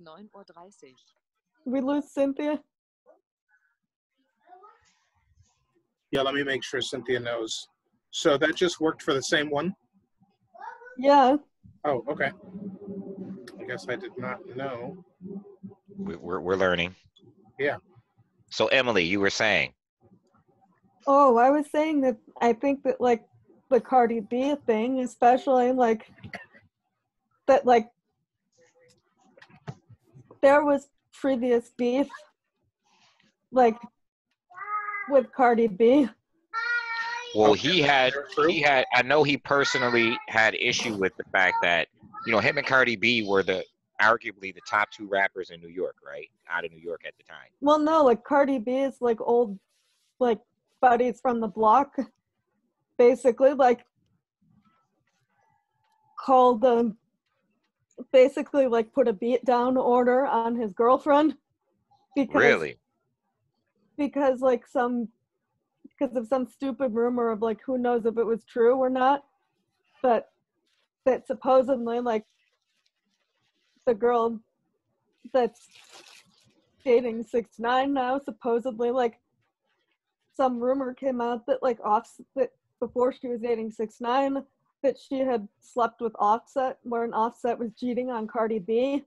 9:30. We lose Cynthia. Yeah, let me make sure Cynthia knows. So that just worked for the same one? Yeah. Oh, okay. I guess I did not know. We're learning. Yeah. So Emily, you were saying. Oh, I was saying that I think that like the Cardi B thing, especially like that, like there was previous beef like with Cardi B. Well, he had, I know he personally had issue with the fact that, you know, him and Cardi B were arguably the top two rappers in New York, right? Out of New York at the time. Well, no, like Cardi B is like old, like buddies from the block, basically, like called basically like put a beat down order on his girlfriend because like because of some stupid rumor of like who knows if it was true or not, but that supposedly like the girl that's dating 6ix9ine now, supposedly like some rumor came out that like that before she was dating 6ix9ine that she had slept with Offset, where Offset was cheating on Cardi B.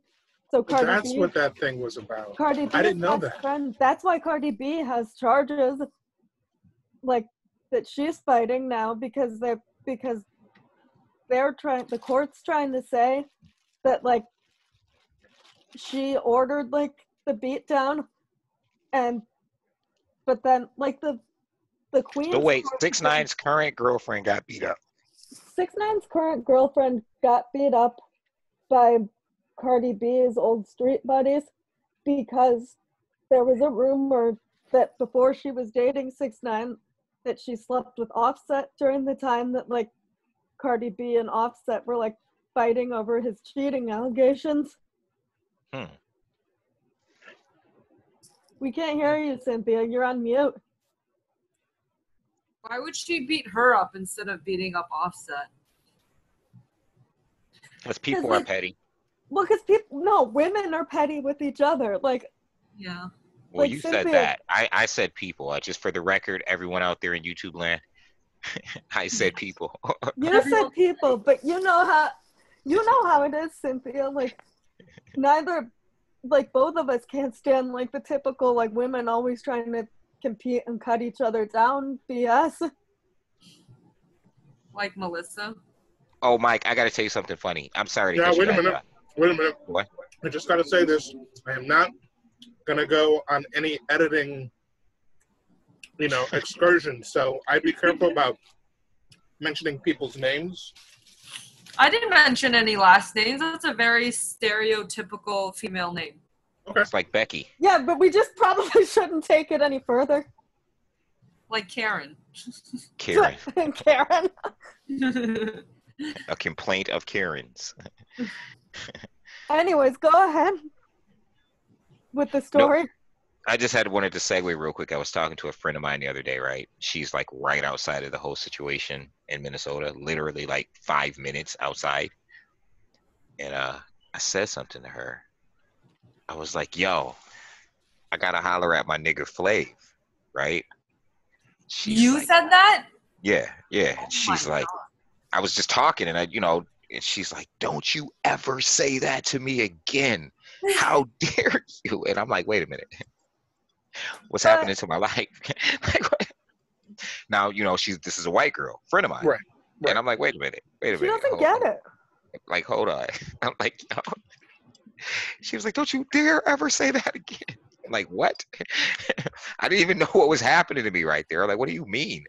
So That's what that thing was about. Cardi B's I didn't know that. Friend, that's why Cardi B has charges like that she's fighting now because the court's trying to say that like she ordered like the beat down, but then like the queen. So wait, 6ix9ine's current girlfriend got beat up. 6ix9ine's current girlfriend got beat up by Cardi B's old street buddies because there was a rumor that before she was dating 6ix9ine that she slept with Offset during the time that like Cardi B and Offset were like fighting over his cheating allegations. We can't hear you, Cynthia. You're on mute. Why would she beat her up instead of beating up Offset? Because people are petty. Well, because women are petty with each other. Like, yeah. Well, like you Cynthia said that. I said people. Just for the record, everyone out there in YouTube land, I said people. You said people, but you know how it is, Cynthia. Like, both of us can't stand like the typical like women always trying to compete and cut each other down BS. Like Melissa. Oh, Mike, I got to tell you something funny. I'm sorry. Yeah, wait a minute. What? I just got to say this. I am not going to go on any editing, excursion. So I'd be careful about mentioning people's names. I didn't mention any last names. That's a very stereotypical female name. Okay. It's like Becky. Yeah, but we just probably shouldn't take it any further. Like Karen. Karen. Karen. A complaint of Karens. Anyways, go ahead with the story. Nope. I just wanted to segue real quick. I was talking to a friend of mine the other day, right? She's like right outside of the whole situation in Minnesota, literally like 5 minutes outside. And I said something to her. I was like, yo, I gotta holler at my nigga Flav, right? You said that? Yeah. And she's like, God. I was just talking and and she's like, don't you ever say that to me again. How dare you? And I'm like, wait a minute. What's happening to my life? Like, what? Now, this is a white girl, friend of mine. Right. And I'm like, wait a minute. She doesn't get it. Like, hold on. I'm like, yo. She was like, don't you dare ever say that again. I'm like, what? I didn't even know what was happening to me right there. Like, what do you mean?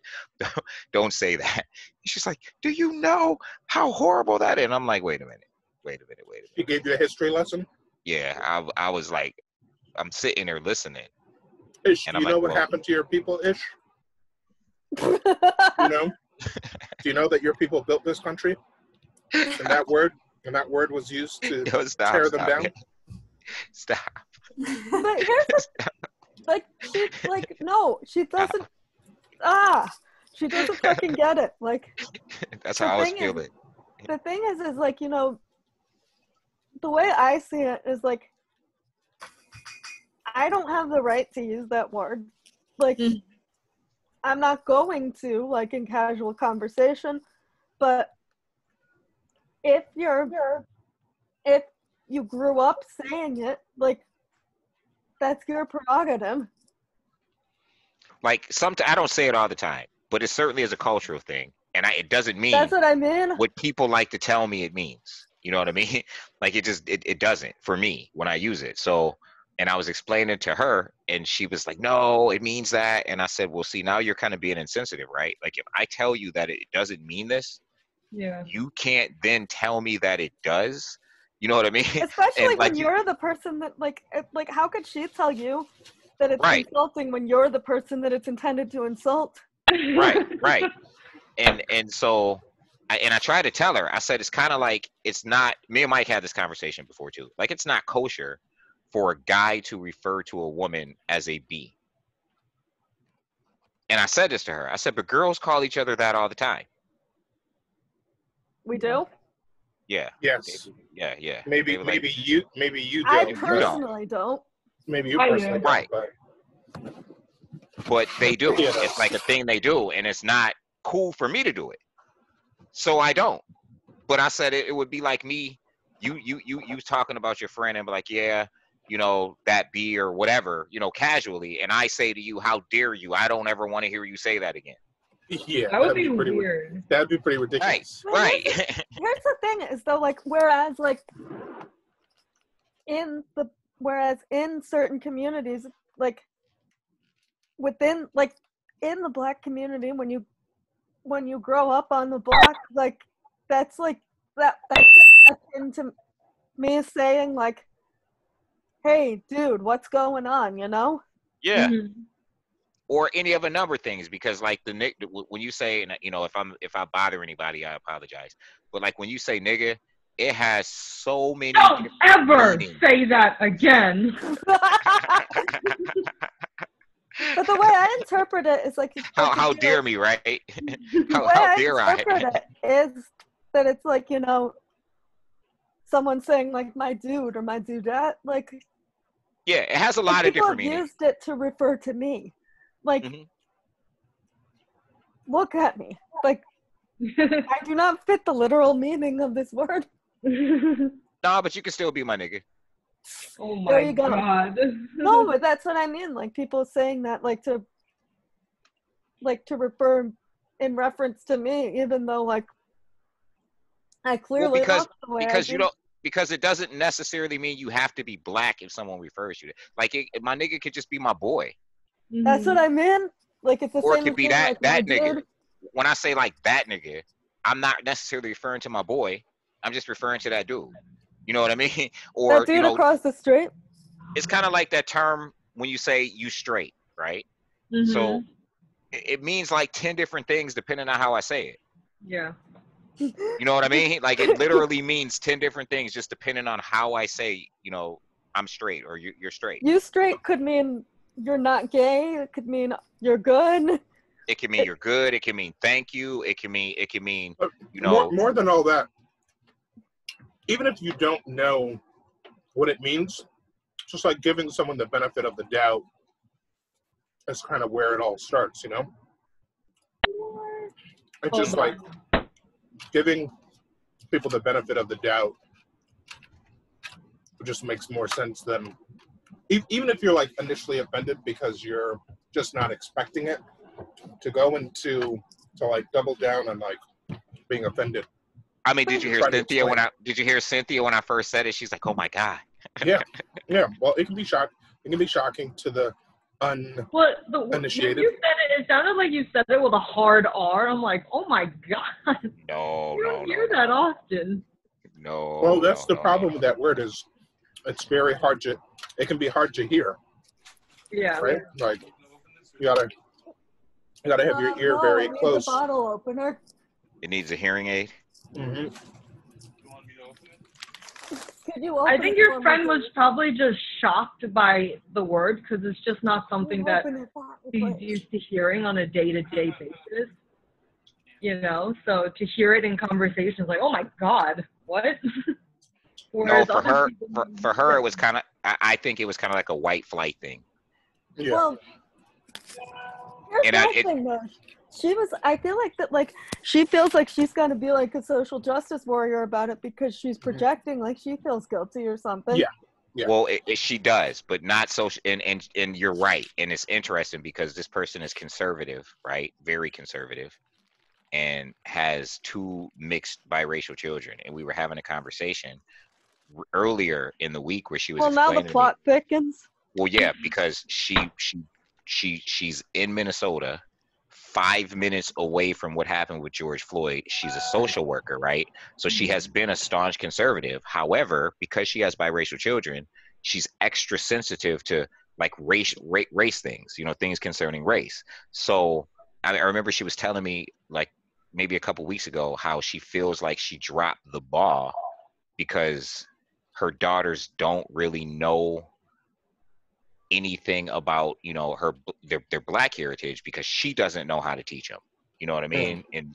Don't say that. She's like, do you know how horrible that is? And I'm like, wait a minute. She gave you a history lesson? Yeah, I was like, I'm sitting there listening. Ish, do you know what happened to your people, Ish? Do you know that your people built this country? And that word was used to tear them down? Stop. But here's she doesn't. She doesn't fucking get it. Like, that's how I was feeling. The thing is like, the way I see it is like, I don't have the right to use that word. Like, I'm not going to, like, in casual conversation, but if you grew up saying it, like, that's your prerogative. Like, I don't say it all the time, but it certainly is a cultural thing. And it doesn't mean that's what I mean. What people like to tell me it means. You know what I mean? Like, it doesn't for me when I use it. So, and I was explaining to her, and she was like, no, it means that. And I said, well, see, now you're kind of being insensitive, right? Like, if I tell you that it doesn't mean this, you can't then tell me that it does. You know what I mean? Especially and, when you're the person that, like, how could she tell you that it's insulting when you're the person that it's intended to insult? Right. And so, I tried to tell her, I said, it's kind of like, it's not, me and Mike had this conversation before too. Like, it's not kosher for a guy to refer to a woman as a B. And I said this to her. I said, but girls call each other that all the time. We do? Yeah. Yes. Yeah. Maybe you don't. I personally don't. Maybe you personally don't. Right. But they do. It's like a thing they do, and it's not cool for me to do it. So I don't. But I said it would be like me, you talking about your friend and be like, yeah, you know, that B or whatever, you know, casually, and I say to you, how dare you? I don't ever want to hear you say that again. Yeah, that would be pretty weird. That'd be pretty ridiculous. Right. Here's the thing is though, like, whereas in certain communities, like within, like, in the Black community, when you grow up on the block, like, that's into me saying, like, hey dude, what's going on, you know? Yeah. Or any of a number of things, because like when you say, you know, if I bother anybody, I apologize. But like when you say nigga, it has so many. Don't ever say that again. But the way I interpret it is like, how dare me, right? how dare I interpret it is that it's like, you know, someone saying like my dude or my dudette, like. Yeah, it has a lot of different meanings. People have used it to refer to me. Like, look at me. Like, I do not fit the literal meaning of this word. Nah, but you can still be my nigga. Oh my God. No, but that's what I mean. Like, people saying that, like to refer in reference to me, even though, like, I clearly because it doesn't necessarily mean you have to be Black if someone refers you to. Like, my nigga could just be my boy. That's what I mean. Like, it's the or same. Or it could be that nigga. When I say like that nigga, I'm not necessarily referring to my boy. I'm just referring to that dude. You know what I mean? Or that dude across the street. It's kind of like that term when you say you straight, right? So it means like 10 different things depending on how I say it. Yeah. You know what I mean? Like, it literally means 10 different things just depending on how I say, you know, I'm straight or you're straight. You straight could mean you're not gay. It could mean you're good. It can mean you're good. It can mean thank you. It can mean you know. More than all that, even if you don't know what it means, just like giving someone the benefit of the doubt is kind of where it all starts, you know? It's just like giving people the benefit of the doubt just makes more sense than, even if you're like initially offended because you're just not expecting it, to go into to like double down on like being offended. I mean, did you hear Cynthia when I first said it? She's like, "Oh my God." Yeah. Well, it can be shocking. It can be shocking to the uninitiated. When you said it sounded like you said it with a hard R. I'm like, oh my God. No, you don't hear that often. No. Well, that's the problem with that word is it's very hard to. It can be hard to hear. Yeah. Right. Like you gotta have your ear very close. A bottle opener. It needs a hearing aid. Mm-hmm. I think your friend was probably just shocked by the word because it's just not something that he's used to hearing on a day-to-day basis. You know, so to hear it in conversations, like, oh my God, what? No, for her, it was kind I think it was kind of like a white flight thing. Yeah. Well, here's my thing though. I feel like that, like, she feels like she's got to be like a social justice warrior about it because she's projecting like she feels guilty or something. Yeah. Yeah. Well, she does, but not so. And you're right. And it's interesting because this person is conservative, right? Very conservative, and has 2 mixed biracial children. And we were having a conversation earlier in the week where she was. Well, now the plot thickens. Well, yeah, because she's in Minnesota, 5 minutes away from what happened with George Floyd. She's a social worker, right? So she has been a staunch conservative. However, because she has biracial children, she's extra sensitive to like race things, things concerning race. So I remember she was telling me like maybe a couple weeks ago how she feels like she dropped the ball because her daughters don't really know anything about their Black heritage because she doesn't know how to teach them. You know what I mean? And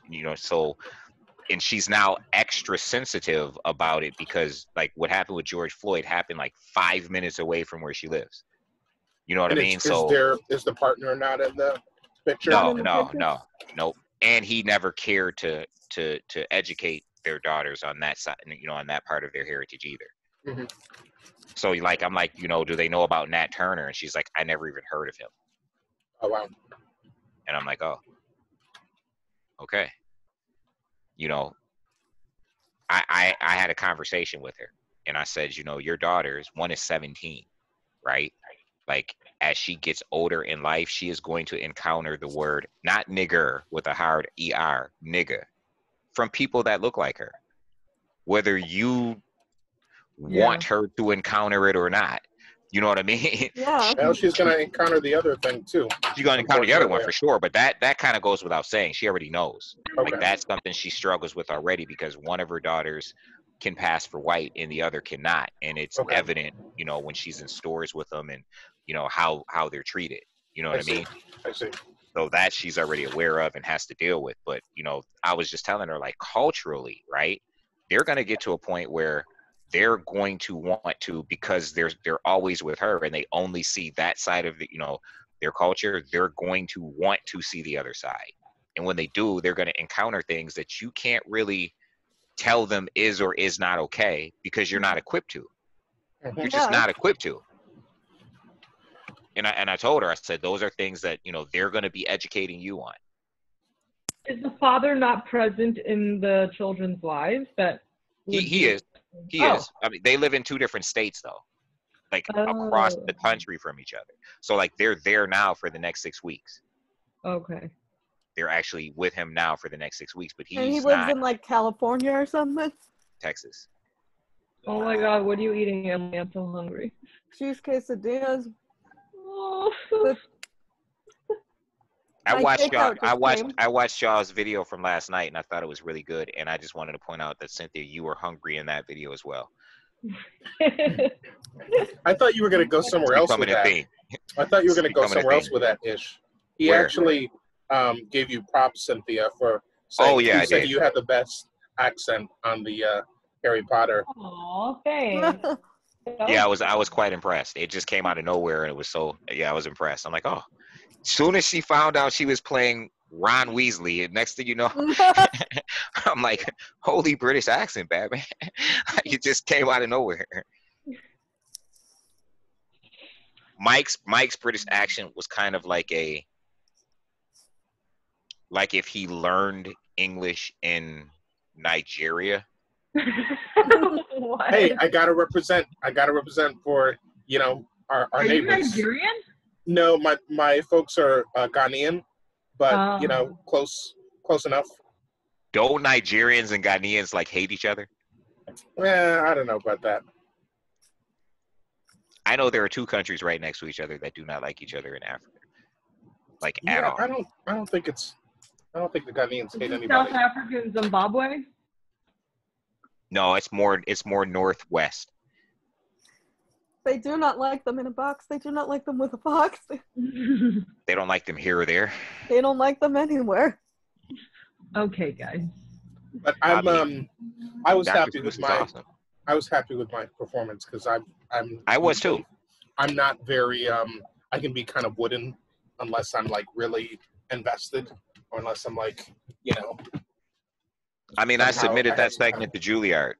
and she's now extra sensitive about it because like what happened with George Floyd happened like 5 minutes away from where she lives. You know what I mean? So is the partner not in the picture? No. And he never cared to educate their daughters on that side, on that part of their heritage either. Mm-hmm. So like, I'm like, do they know about Nat Turner? And she's like, I never even heard of him. Oh, wow. And I'm like, oh, okay. I had a conversation with her and I said, your daughters, one is 17, right? Like as she gets older in life, she is going to encounter the word, not nigger with a hard ER, nigger, from people that look like her. Whether you want her to encounter it or not. You know what I mean? Yeah. Well, she's going to encounter the other thing too. She's going to encounter the other one for sure, but that kind of goes without saying. She already knows. Okay. Like that's something she struggles with already because one of her daughters can pass for white and the other cannot, and it's evident, when she's in stores with them and how they're treated. You know what I mean? I see. So that she's already aware of and has to deal with. But I was just telling her like culturally, right? They're going to get to a point where they're going to want to, because they're always with her and they only see that side of the, their culture, they're going to want to see the other side. And when they do, they're going to encounter things that you can't really tell them is or is not okay because you're not equipped to. You're just not equipped to. And I told her, I said, those are things that, they're going to be educating you on. Is the father not present in the children's lives? He is. He is. I mean, they live in 2 different states though, like across the country from each other. So like they're there now for the next 6 weeks. Okay. They're actually with him now for the next 6 weeks, but he lives in like California or something. Texas. Oh my God, what are you eating, Emily? I'm so hungry. Cheese quesadillas. Oh. I watched y'all's video from last night and I thought it was really good. And I just wanted to point out that Cynthia, you were hungry in that video as well. I thought you were going to go somewhere else with that. I thought you were going to go somewhere else with that ish. He actually gave you props, Cynthia, for saying he said you had the best accent on the Harry Potter. Oh, thanks. Yeah, I was quite impressed. It just came out of nowhere and it was I was impressed. I'm like, oh. Soon as she found out she was playing Ron Weasley, and next thing you know, I'm like, holy British accent, Batman. It just came out of nowhere. Mike's British accent was kind of like if he learned English in Nigeria. Hey, I gotta represent for our Are neighbors. You Nigerian? No, my folks are Ghanaian, but close enough. Don't Nigerians and Ghanaians like hate each other? I don't know about that. I know there are 2 countries right next to each other that do not like each other in Africa, at all. I don't think the Ghanaians hate anybody. South Africa and Zimbabwe. No, it's more northwest. They do not like them in a box. They do not like them with a box. They don't like them here or there. They don't like them anywhere. Okay, guys. But I was happy with my. Awesome. I was happy with my performance because I was too. I'm not very I can be kind of wooden unless I'm like really invested or unless I'm like, you know. I mean, I submitted that segment to Juilliard.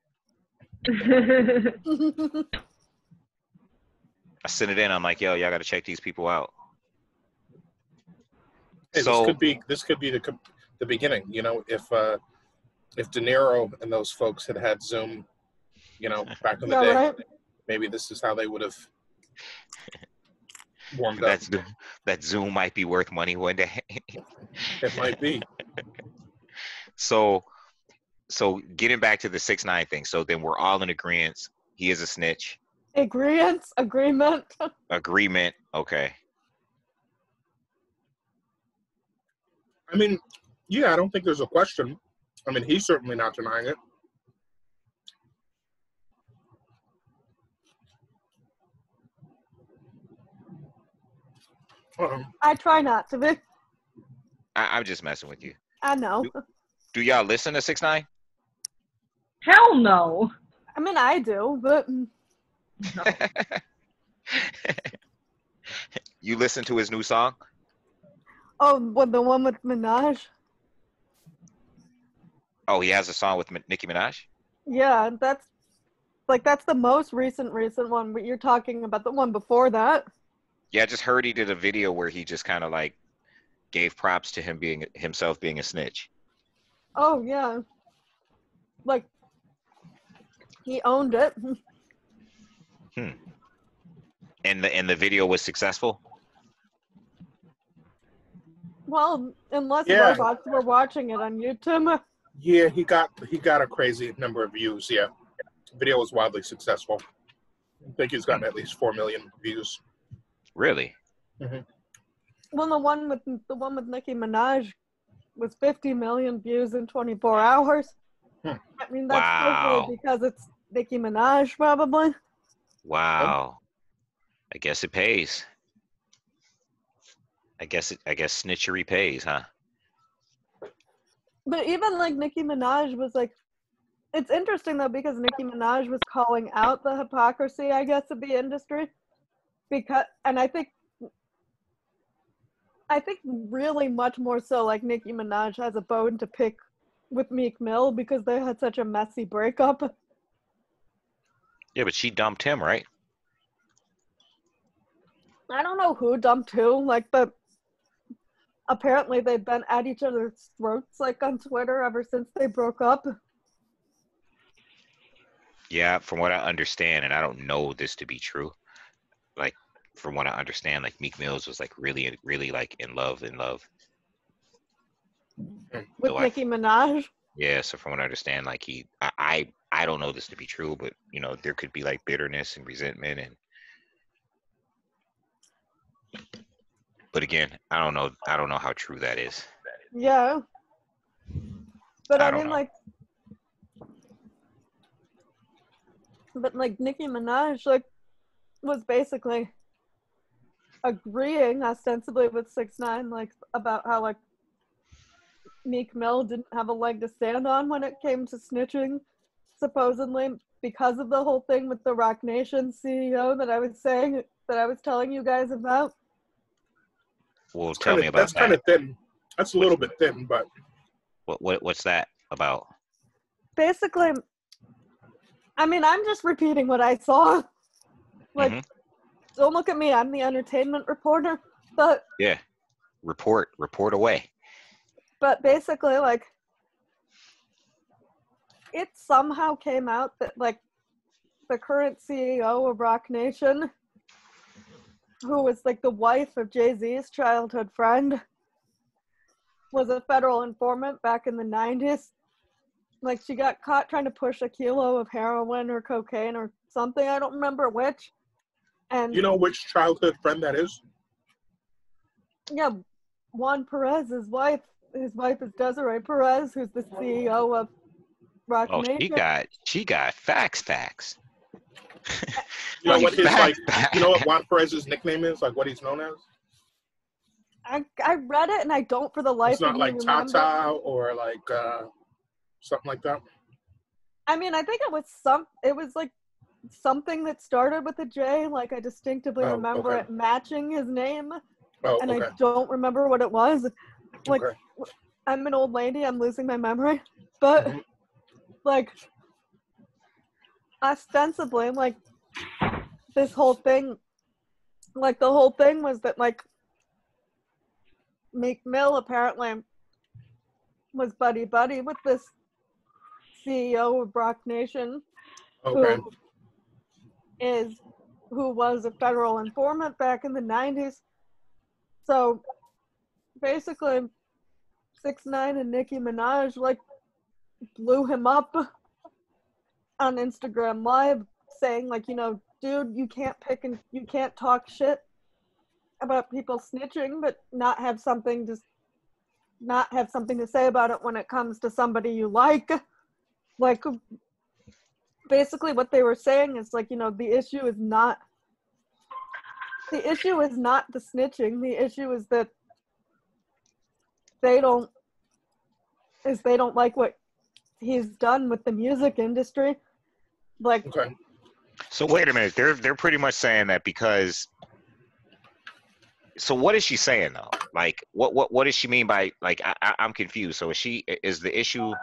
I sent it in. I'm like, yo, y'all got to check these people out. Hey, so this could be the beginning. You know, if De Niro and those folks had Zoom, you know, back in the day, right? Maybe this is how they would have warmed up. That Zoom might be worth money one day. It might be. So getting back to the 6ix9ine thing. So then we're all in agreement. He is a snitch. Agreement. Okay. I mean, yeah, I don't think there's a question. I mean, he's certainly not denying it. I try not to be. I'm just messing with you. I know. Do y'all listen to 6ix9ine? Hell no. I mean, I do, but no. You listen to his new song? Oh, the one with Minaj? Oh, he has a song with Nicki Minaj? Yeah, that's the most recent one, but you're talking about the one before that. Yeah, I just heard he did a video where he just kind of like gave props to himself being a snitch. Oh, yeah. Like, he owned it. And the video was successful? Well, unless robots were watching it on YouTube. Yeah, he got a crazy number of views. Yeah, the video was wildly successful. I think he's gotten at least 4 million views. Really? Mm-hmm. Well, the one with Nicki Minaj was 50 million views in 24 hours. I mean, that's probably because it's Nicki Minaj, probably. Wow. I guess it pays. I guess snitchery pays, huh? But even like Nicki Minaj was like, it's interesting though because Nicki Minaj was calling out the hypocrisy, I guess, of the industry, and I think really much more so like Nicki Minaj has a bone to pick with Meek Mill because they had such a messy breakup. Yeah, but she dumped him, right? I don't know who dumped who, but apparently they've been at each other's throats like on Twitter ever since they broke up. Yeah, from what I understand, and I don't know this to be true, like from what I understand, like Meek Mills was like really, really like in love. With Nicki Minaj? Yeah, so from what I understand, like I don't know this to be true, but you know, there could be like bitterness and resentment but again, I don't know how true that is. Yeah. But I mean, Nicki Minaj, was basically agreeing ostensibly with 6ix9ine, about how, Meek Mill didn't have a leg to stand on when it came to snitching, supposedly, because of the whole thing with the Roc Nation CEO that I was telling you guys about. Well, tell me about that. That's kind of thin. That's a little bit thin, but... What's that about? Basically, I mean, I'm just repeating what I saw. Don't look at me. I'm the entertainment reporter. But yeah, report away. But basically, it somehow came out that, the current CEO of Roc Nation, who was, the wife of Jay-Z's childhood friend, was a federal informant back in the 90s. She got caught trying to push a kilo of heroin or cocaine or something. I don't remember which. And you know which childhood friend that is? Yeah, Juan Perez's wife. His wife is Desiree Perez, who's the CEO of Roc Nation. She got facts. You know what Juan Perez's nickname is? What he's known as? I read it and I don't for the life of me remember. It's not Tata or something like that. I mean, I think it was like something that started with a J. Like, I distinctively remember it matching his name. And I don't remember what it was. Like, I'm an old lady, I'm losing my memory. But, like, ostensibly, like, this whole thing, like, the whole thing was that, like, Meek Mill apparently was buddy-buddy with this CEO of Rock Nation, who was a federal informant back in the 90s. So basically 6ix9ine and Nicki Minaj like blew him up on Instagram Live, saying like, you know, dude, you can't talk shit about people snitching but not have something to say about it when it comes to somebody you like. Like, basically what they were saying is like, you know, the issue is not the snitching. The issue is that they don't like what he's done with the music industry. Like, so wait a minute, they're pretty much saying that because. So what is she saying though? Like, what does she mean by, like, I'm confused. So is the issue?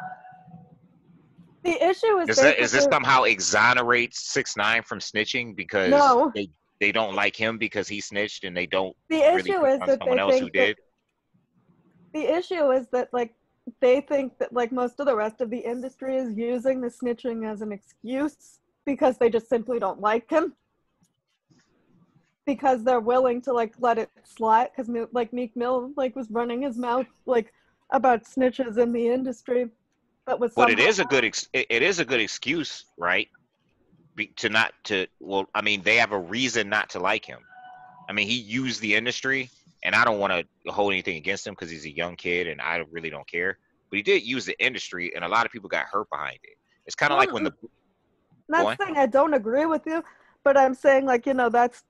The issue is this somehow exonerates 6ix9ine from snitching because they don't like him because he snitched and they don't. The issue is that someone else who did. The issue is that like they think that like most of the rest of the industry is using the snitching as an excuse because they just simply don't like him. Because they're willing to like let it slide, because like Meek Mill like was running his mouth like about snitches in the industry, but it is a good excuse, right? Well, I mean, they have a reason not to like him. I mean, he used the industry, and I don't want to hold anything against him because he's a young kid, and I really don't care. But he did use the industry, and a lot of people got hurt behind it. It's kind of like when the. I'm not saying I don't agree with you, but I'm saying like, you know, that's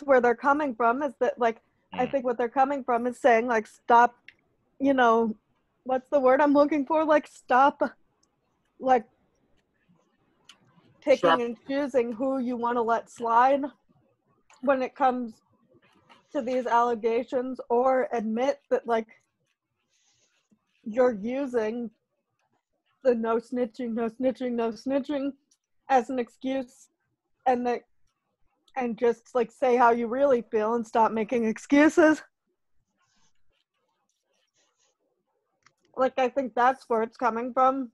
where they're coming from, is that like I think what they're coming from is saying like stop, you know, what's the word I'm looking for, like stop like picking and choosing who you want to let slide when it comes to these allegations, or admit that like you're using the no snitching as an excuse, and just like say how you really feel and stop making excuses. Like, I think that's where it's coming from.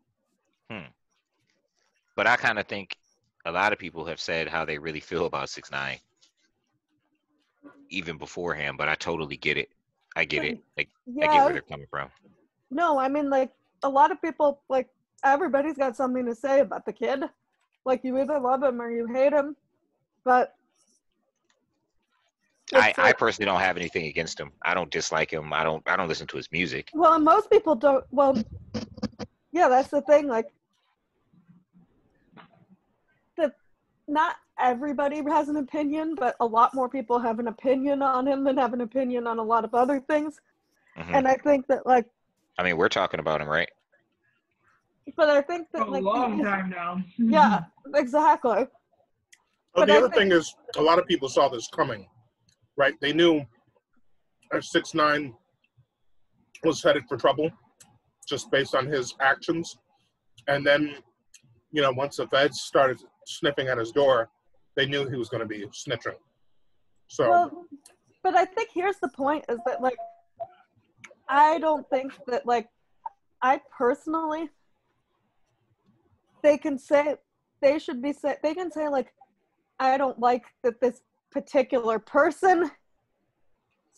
But I kind of think a lot of people have said how they really feel about 6ix9ine even beforehand, but I totally get it. I get it. Like, I get where they're coming from. No, I mean, like, a lot of people, like, everybody's got something to say about the kid. Like, you either love him or you hate him, but I personally don't have anything against him. I don't dislike him. I don't listen to his music. Well, and most people don't. Well, yeah, that's the thing. Like, not everybody has an opinion, but a lot more people have an opinion on him than have an opinion on a lot of other things. And I think that, like, I mean, we're talking about him, right? But I think that, for a long time now. Yeah, exactly. But the other thing is, a lot of people saw this coming. Right, they knew 6ix9ine was headed for trouble, just based on his actions. And then, you know, once the feds started sniffing at his door, they knew he was going to be snitching. So, well, but I think here's the point: is that like, I don't think that like, I personally, they can say like, I don't like that this particular person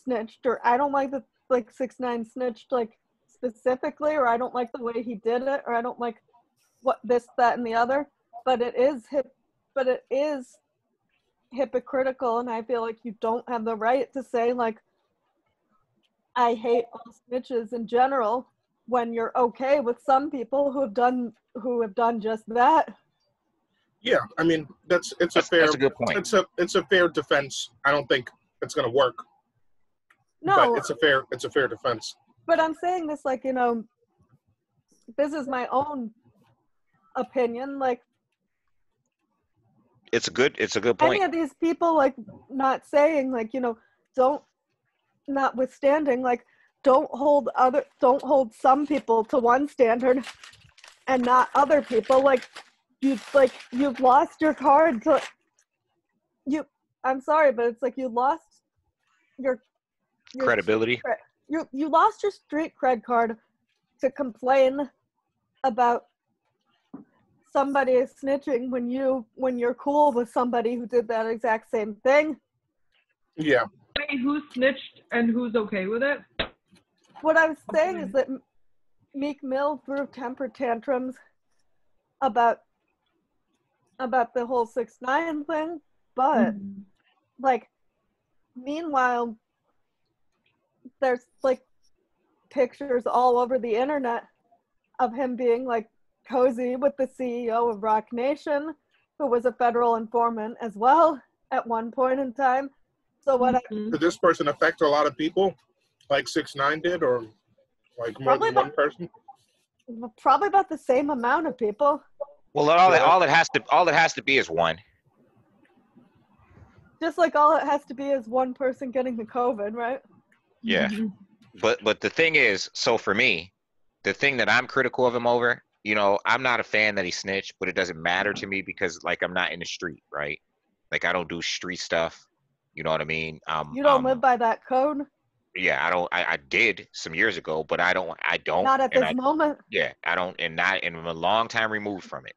snitched, or I don't like that like 6ix9ine snitched like specifically, or I don't like the way he did it, or I don't like what this, that, and the other. But it is hypocritical, and I feel like you don't have the right to say like I hate all snitches in general when you're okay with some people who have done just that. Yeah, I mean that's a good point. It's a fair defense. I don't think it's going to work. No, but it's a fair defense. But I'm saying this like, you know, this is my own opinion, like it's a good point. Any of these people, like, not saying, like, you know, notwithstanding, like, don't hold some people to one standard and not other people. Like, you've lost your card to I'm sorry, but it's like you lost your credibility. You lost your street cred card to complain about somebody snitching when you're cool with somebody who did that exact same thing. Yeah. Wait, who snitched and who's okay with it? What I was saying is that Meek Mill threw temper tantrums about the whole 6ix9ine thing, but like, meanwhile, there's like pictures all over the internet of him being like cozy with the CEO of Rock Nation, who was a federal informant as well at one point in time. So did this person affect a lot of people, like 6ix9ine did, or like more than one person? Probably about the same amount of people. Well, all it has to be is one. Just like all it has to be is one person getting the COVID, right? Yeah. But the thing is, so for me, the thing that I'm critical of him over, you know, I'm not a fan that he snitched, but it doesn't matter to me because, like, I'm not in the street, right? Like, I don't do street stuff. You know what I mean? You don't live by that code? Yeah, I don't. I did some years ago, but I don't. Not at this moment? Yeah, I don't, and I'm a long time removed from it.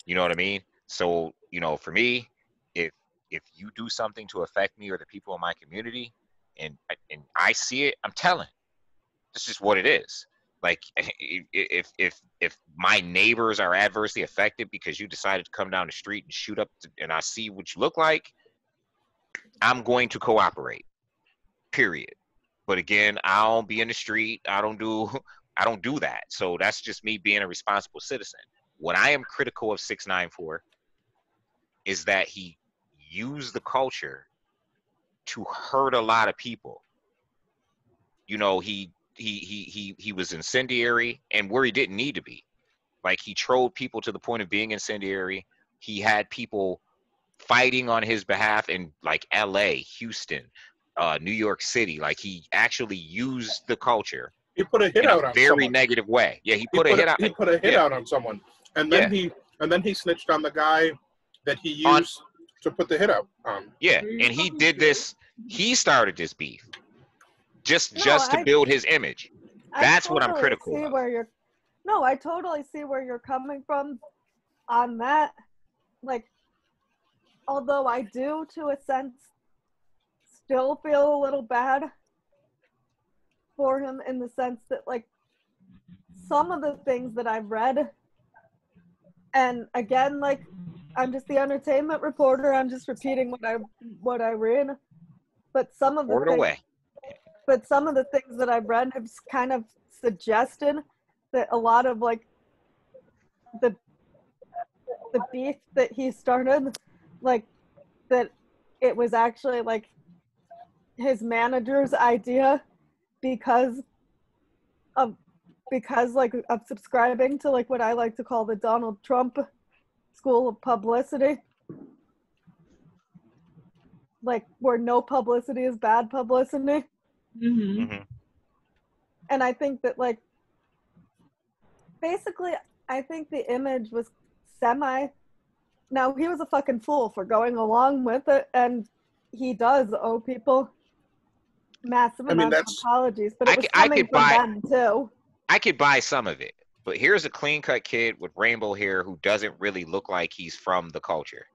You know what I mean? So, you know, for me, if you do something to affect me or the people in my community, and I see it, I'm telling. This is what it is. Like, if my neighbors are adversely affected because you decided to come down the street and shoot up, and I see what you look like, I'm going to cooperate. Period. But again, I don't be in the street. I don't do that. So that's just me being a responsible citizen. What I am critical of 6ix9ine for is that he used the culture to hurt a lot of people. You know, he was incendiary and where he didn't need to be. Like, he trolled people to the point of being incendiary. He had people fighting on his behalf in like LA, Houston, New York City. Like, he actually used the culture. He put a hit out on a very negative way. Yeah, he put a hit out. He put a hit out on someone, and then he snitched on the guy that he used to put the hit out on. Yeah, and he did this. He started this beef just to build his image. That's what I'm critical of. I totally see where you're coming from on that. Like, although I do, to a sense, still feel a little bad for him in the sense that, like, some of the things that I've read, and again, like, I'm just the entertainment reporter, I'm just repeating what I read, but some of the things that I've read have kind of suggested that a lot of, like, the beef that he started, like, that it was actually like his manager's idea because of subscribing to, like, what I like to call the Donald Trump school of publicity, like, where no publicity is bad publicity. And I think that, like, basically, I think the image was now, he was a fucking fool for going along with it, and he does owe people massive amounts of apologies, but it was coming from them too. I could buy some of it, but here's a clean-cut kid with rainbow hair who doesn't really look like he's from the culture,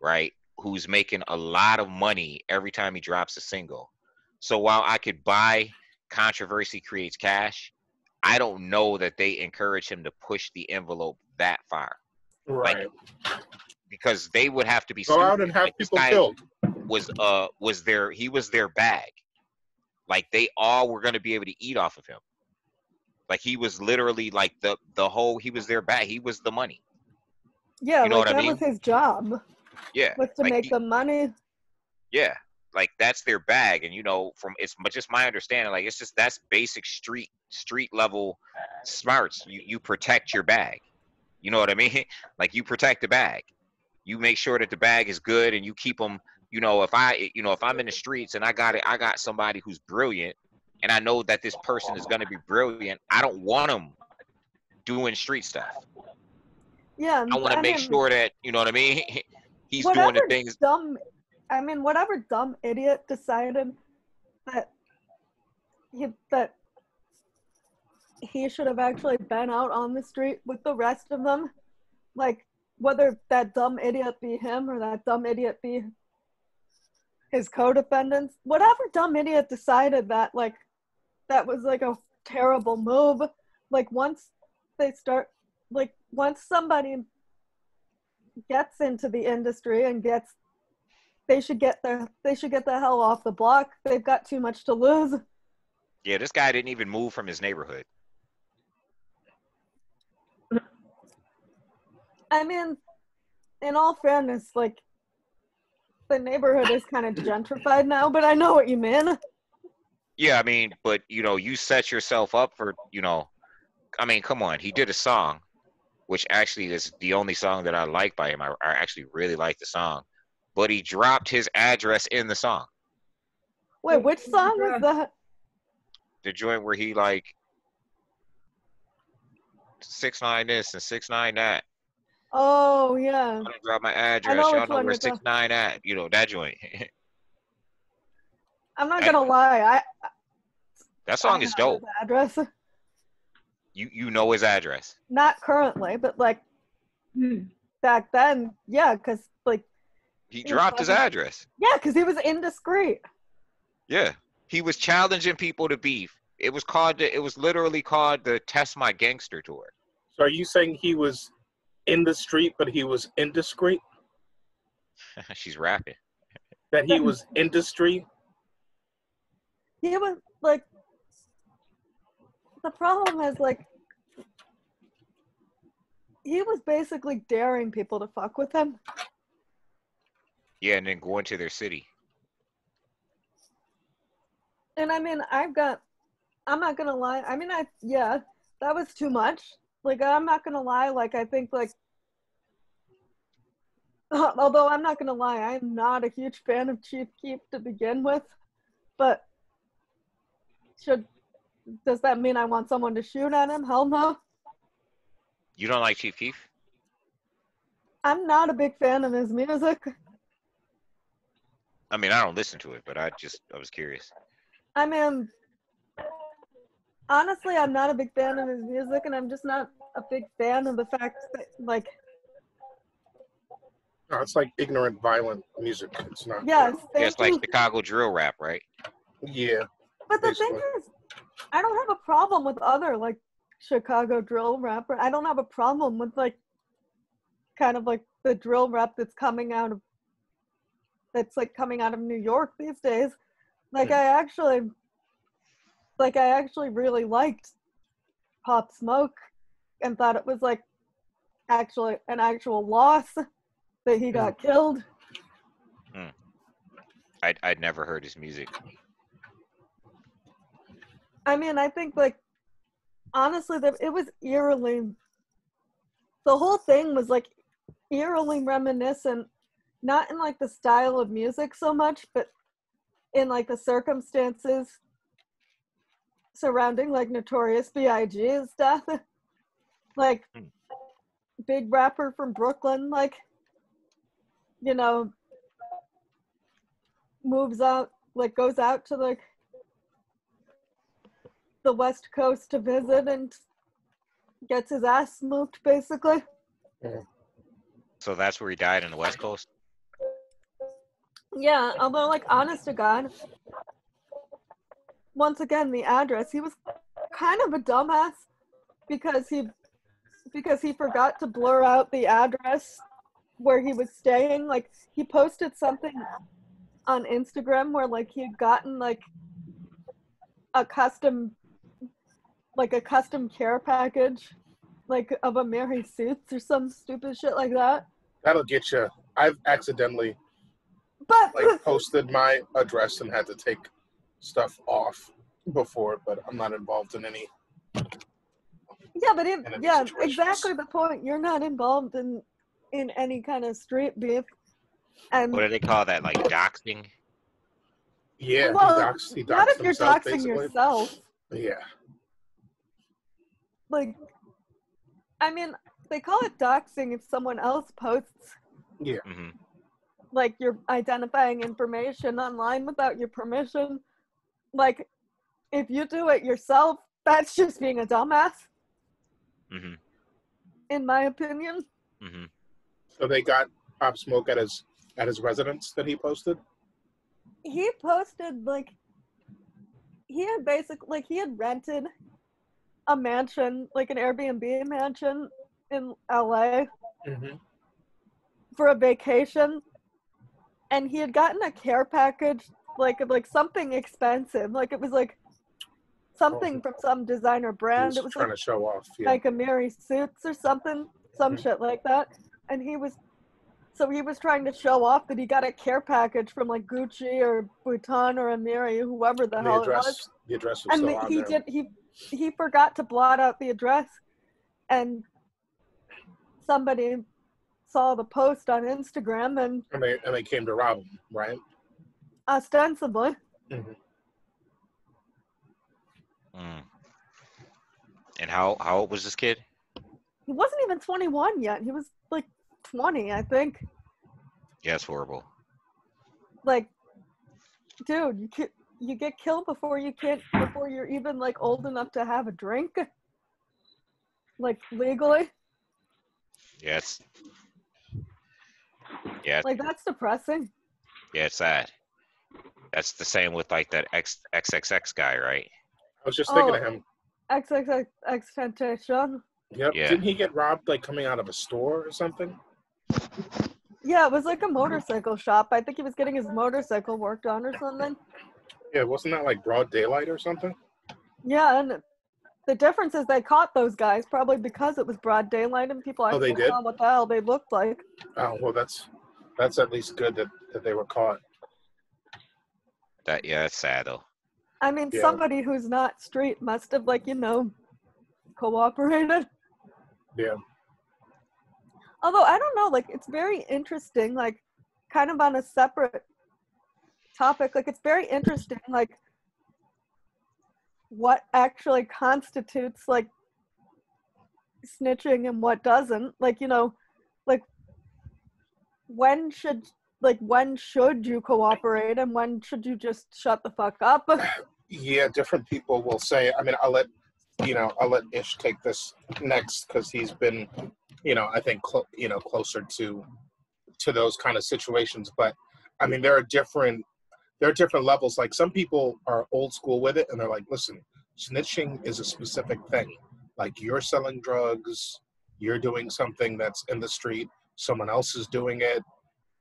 right? Who's making a lot of money every time he drops a single. So while I could buy controversy creates cash, I don't know that they encourage him to push the envelope that far. Right. Like, because they would have to be go out and have people killed. He was their bag. Like, they all were going to be able to eat off of him. Like, he was literally like he was their bag. He was the money. Yeah, you know what I mean? That was his job. Yeah. Was to make the money. Yeah. Like, that's their bag. And, you know, it's just my understanding, like, it's just, that's basic street level smarts. You protect your bag. You know what I mean? Like, you protect the bag. You make sure that the bag is good, and you keep them. You know, if I'm in the streets and I got somebody who's brilliant, and I know that this person is going to be brilliant, I don't want them doing street stuff. Yeah, I want to make sure that, you know what I mean? He's doing the things. Whatever dumb idiot decided that he should have actually been out on the street with the rest of them, like, whether that dumb idiot be him or that dumb idiot be his co-defendants, whatever dumb idiot decided that, like, that was, like, a terrible move, like, once somebody gets into the industry and they should get the hell off the block. They've got too much to lose. Yeah, this guy didn't even move from his neighborhood. I mean, in all fairness, like, the neighborhood is kind of gentrified now, but I know what you mean. Yeah, I mean, but, you know, you set yourself up for, you know, I mean, come on. He did a song, which actually is the only song that I like by him. I actually really like the song. But he dropped his address in the song. Wait, which song is that? The joint where he, like, 6ix9ine this and 6ix9ine that. Oh, yeah. I'm gonna drop my address. Y'all know where 6ix9ine at. You know, that joint. I'm not gonna lie. That song is dope. His address. You know his address. Not currently, but, like, back then, yeah, because, like, he dropped his address. Yeah, because he was indiscreet. Yeah, he was challenging people to beef. It was literally called the Test My Gangster Tour. So are you saying he was in the street, but he was indiscreet? She's rapping. That he was indiscreet? He was, like, the problem is, like, he was basically daring people to fuck with him. Yeah, and then go into their city. And I mean, I'm not gonna lie. I mean, that was too much. Like, I'm not gonna lie. Like, I think, like, although I'm not gonna lie, I'm not a huge fan of Chief Keef to begin with. But does that mean I want someone to shoot at him? Hell no. You don't like Chief Keef? I'm not a big fan of his music. I mean, I don't listen to it, but I was curious. I mean, honestly, I'm not a big fan of his music, and I'm just not a big fan of the fact that, like... No, it's like ignorant, violent music. It's not... Yes, it's like Chicago drill rap, right? Yeah. But the thing is, I don't have a problem with other, like, Chicago drill rapper. I don't have a problem with, like, kind of like the drill rap that's coming out of New York these days. Like, I actually really liked Pop Smoke and thought it was, like, actually an actual loss that he got killed. I'd never heard his music. I mean, I think, like, honestly, it was eerily, the whole thing was, like, eerily reminiscent, not in, like, the style of music so much, but in, like, the circumstances surrounding, like, Notorious B.I.G.'s death. Like, big rapper from Brooklyn, like, you know, moves out, like, goes out to, like, the West Coast to visit and gets his ass smoked, basically. So that's where he died, in the West Coast? Yeah, although, like, honest to God, once again, the address, he was kind of a dumbass because he forgot to blur out the address where he was staying. Like, he posted something on Instagram where, like, he had gotten, like, a custom care package, like, of a Mary Suits or some stupid shit like that. That'll get you. I've accidentally posted my address and had to take stuff off before, but I'm not involved in any. Yeah, Yeah, but exactly the point. You're not involved in any kind of street beef. And what do they call that? Like doxing? Yeah, well, he doxed not if you're himself, doxing basically. yourself. Yeah. Like, I mean, they call it doxing if someone else posts. Yeah. Mm-hmm. Like, you're identifying information online without your permission. Like, if you do it yourself, that's just being a dumbass. Mm-hmm. In my opinion. Mm-hmm. So they got Pop Smoke at his residence that he posted? He posted, like, he had rented a mansion, like an Airbnb mansion in LA for a vacation. And he had gotten a care package, like something expensive. Like it was like something from some designer brand. It was trying like to show off, like Amiri suits or something, shit like that. And he was trying to show off that he got a care package from like Gucci or Vuitton or Amiri, whoever the hell it was. The address was and still on there. He forgot to blot out the address, and somebody saw the post on Instagram and they came to rob him, right? Ostensibly. Mm. And how old was this kid? He wasn't even 21 yet. He was like 20, I think. Yeah, it's horrible. Like, dude, you get killed before you're even like old enough to have a drink, like legally. Yes. Like that's depressing. Yeah, it's sad. That's the same with like that XXX guy, right? I was just thinking of him. XXXTentacion. Yep. Yeah. Didn't he get robbed like coming out of a store or something? Yeah, it was like a motorcycle shop. I think he was getting his motorcycle worked on or something. Yeah, wasn't that like broad daylight or something? Yeah, and the difference is they caught those guys probably because it was broad daylight and people actually saw what the hell they looked like. Oh, well, that's at least good that they were caught. That's sad though. I mean, somebody who's not street must have cooperated. Yeah. Although, I don't know, like, it's very interesting, like, kind of on a separate topic, like, it's very interesting, like, what actually constitutes, like, snitching and what doesn't. Like, like, when should you cooperate and when should you just shut the fuck up? Yeah, different people will say, I mean, I'll let Ish take this next because he's been, I think, closer to those kind of situations. But I mean, there are different levels. Like some people are old school with it and they're like, listen, snitching is a specific thing. Like you're selling drugs, you're doing something that's in the street, someone else is doing it,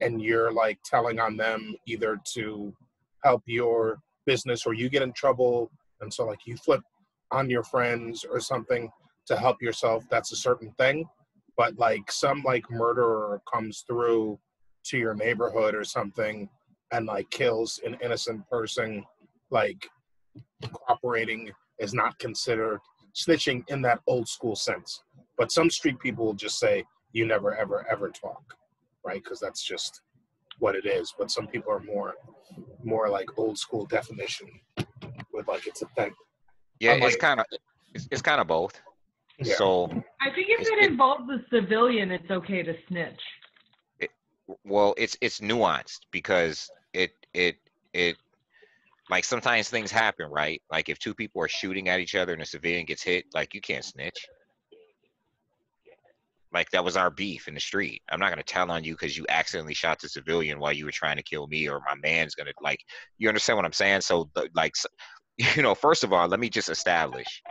and you're like telling on them either to help your business or you get in trouble. And so like you flip on your friends or something to help yourself. That's a certain thing. But like some like murderer comes through to your neighborhood or something and like kills an innocent person, like cooperating is not considered snitching in that old school sense. But some street people will just say, you never, ever, ever talk, right? Because that's just what it is. But some people are more like old school definition with like it's a thing. Yeah, it's kind of both. Yeah. So I think if it involves a civilian, it's okay to snitch. It's nuanced because it like sometimes things happen, right? Like if two people are shooting at each other and a civilian gets hit, like you can't snitch. Like that was our beef in the street. I'm not gonna tell on you because you accidentally shot the civilian while you were trying to kill me, or my man's gonna like. You understand what I'm saying? So like, first of all, let me just establish